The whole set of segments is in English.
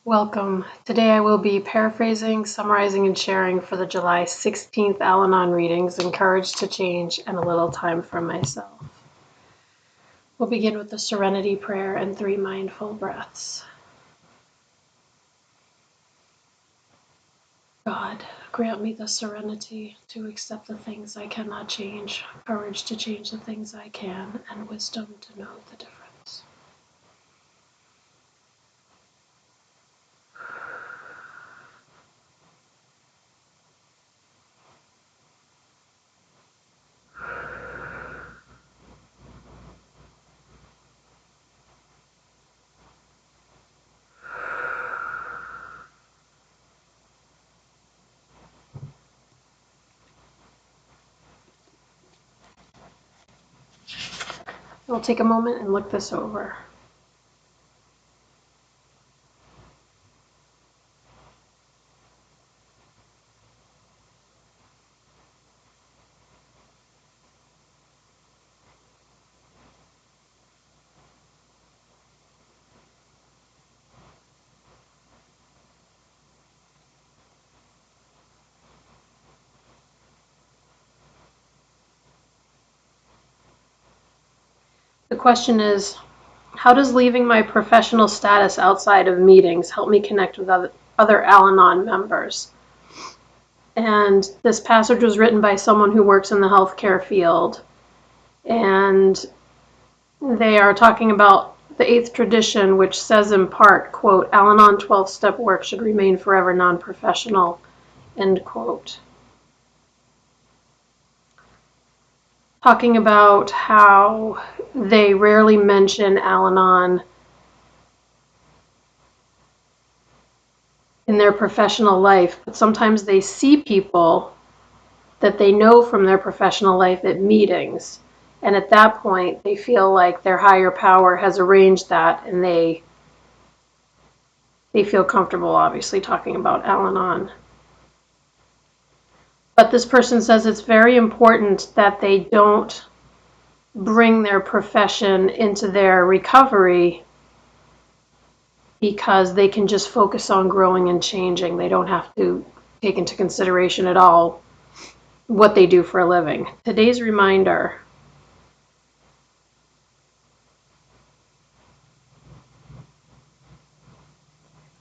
Welcome. Today I will be paraphrasing, summarizing, and sharing for the July 16th Al-Anon readings, Encouraged to Change, and a little time for myself. We'll begin with the Serenity Prayer and 3 mindful breaths. God, grant me the serenity to accept the things I cannot change, courage to change the things I can, and wisdom to know the difference. We'll take a moment and look this over. The question is, how does leaving my professional status outside of meetings help me connect with other Al-Anon members? And this passage was written by someone who works in the healthcare field. And they are talking about the 8th tradition, which says in part, quote, Al-Anon 12-step work should remain forever non-professional, end quote. Talking about how they rarely mention Al-Anon in their professional life, but sometimes they see people that they know from their professional life at meetings, and at that point they feel like their higher power has arranged that, and they feel comfortable obviously talking about Al-Anon. But this person says it's very important that they don't bring their profession into their recovery, because they can just focus on growing and changing. They don't have to take into consideration at all what they do for a living. Today's reminder: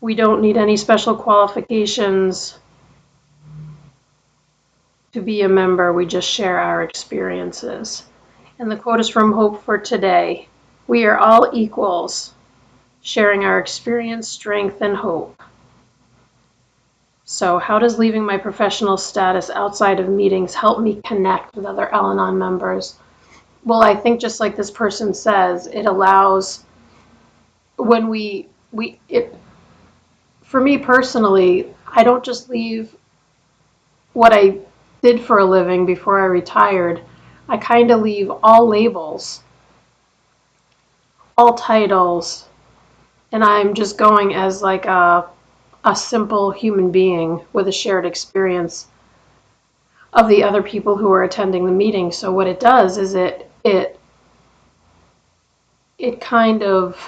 we don't need any special qualifications to be a member. We just share our experiences. And the quote is from Hope for Today. We are all equals, sharing our experience, strength, and hope. So how does leaving my professional status outside of meetings help me connect with other Al-Anon members? Well, I think just like this person says, it allows, when for me personally, I don't just leave what I did for a living before I retired. I kind of leave all labels, all titles, and I'm just going as like a simple human being with a shared experience of the other people who are attending the meeting. So what it does is it kind of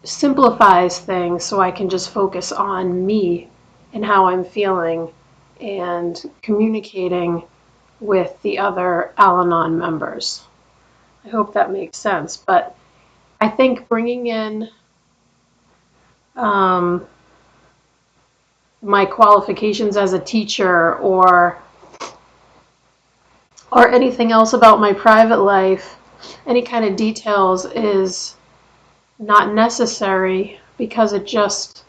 simplifies things so I can just focus on me and how I'm feeling and communicating with the other Al-Anon members. I hope that makes sense. But I think bringing in my qualifications as a teacher or anything else about my private life, any kind of details, is not necessary, because it just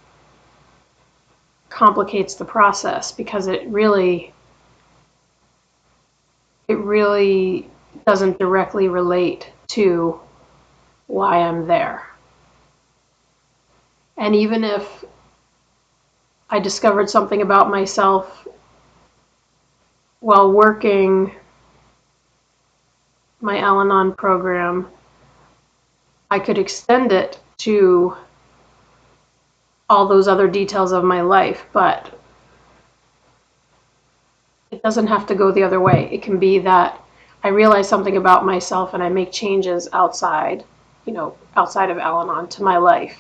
complicates the process, because it really doesn't directly relate to why I'm there. And even if I discovered something about myself while working my Al-Anon program, I could extend it to all those other details of my life, but it doesn't have to go the other way. It can be that I realize something about myself and I make changes outside outside of Al-Anon to my life.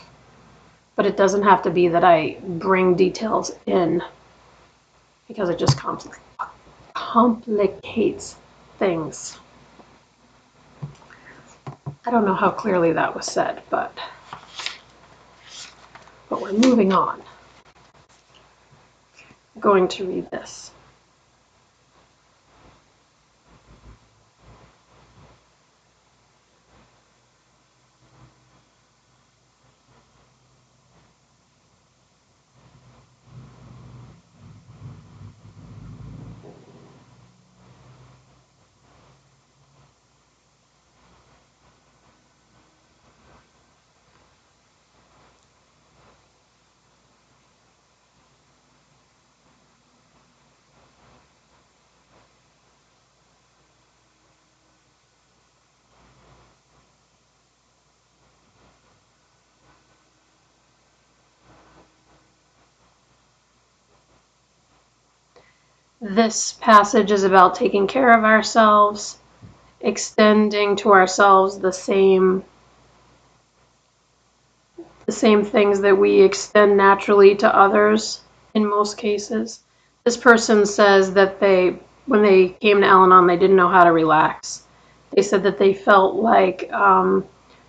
But it doesn't have to be that I bring details in, because it just complicates things. I don't know how clearly that was said, but we're moving on. I'm going to read this. This passage is about taking care of ourselves, extending to ourselves the same things that we extend naturally to others in most cases. This person says that when they came to Al-Anon, they didn't know how to relax. They said that they felt like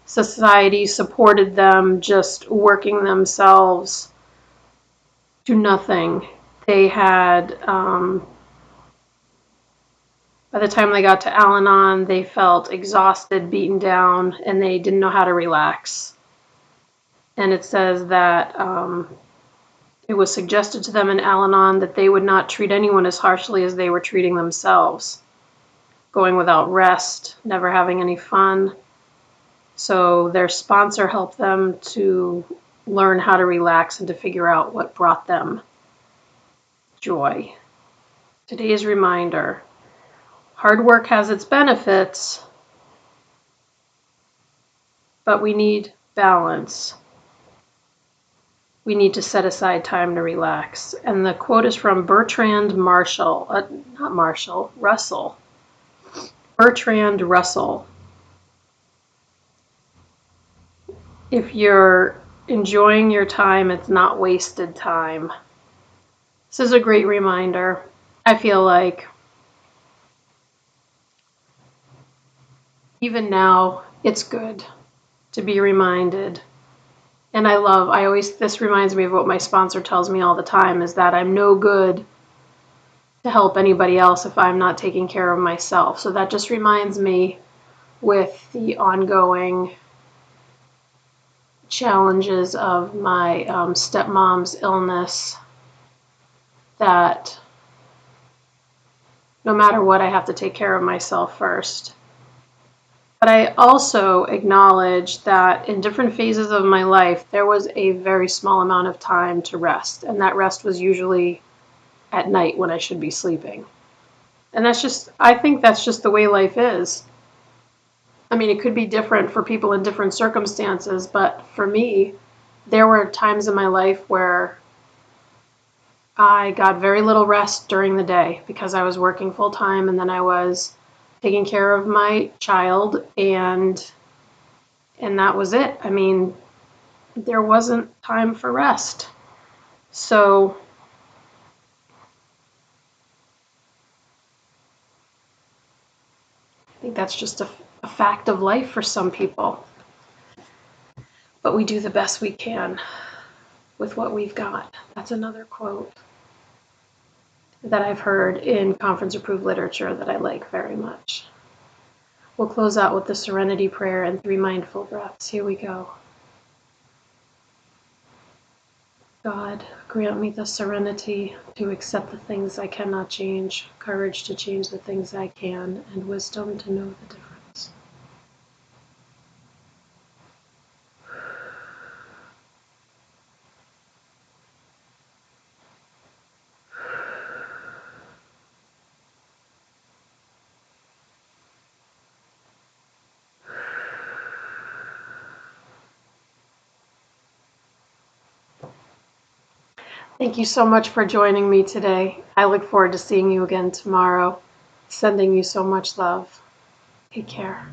society supported them just working themselves to nothing. They had, by the time they got to Al-Anon, they felt exhausted, beaten down, and they didn't know how to relax. And it says that it was suggested to them in Al-Anon that they would not treat anyone as harshly as they were treating themselves, going without rest, never having any fun. So their sponsor helped them to learn how to relax and to figure out what brought them joy. Today's reminder: hard work has its benefits, but we need balance. We need to set aside time to relax. And the quote is from Bertrand Russell. Bertrand Russell. If you're enjoying your time, it's not wasted time. This is a great reminder. I feel like even now, it's good to be reminded. And this reminds me of what my sponsor tells me all the time, is that I'm no good to help anybody else if I'm not taking care of myself. So that just reminds me, with the ongoing challenges of my stepmom's illness, that no matter what, I have to take care of myself first. But I also acknowledge that in different phases of my life, there was a very small amount of time to rest. And that rest was usually at night when I should be sleeping. And I think that's just the way life is. I mean, it could be different for people in different circumstances, but for me, there were times in my life where I got very little rest during the day because I was working full time, and then I was taking care of my child, and that was it. I mean, there wasn't time for rest. So I think that's just a fact of life for some people. But we do the best we can with what we've got. That's another quote that I've heard in conference-approved literature that I like very much. We'll close out with the Serenity Prayer and 3 mindful breaths. Here we go. God, grant me the serenity to accept the things I cannot change, courage to change the things I can, and wisdom to know the difference. Thank you so much for joining me today. I look forward to seeing you again tomorrow. Sending you so much love. Take care.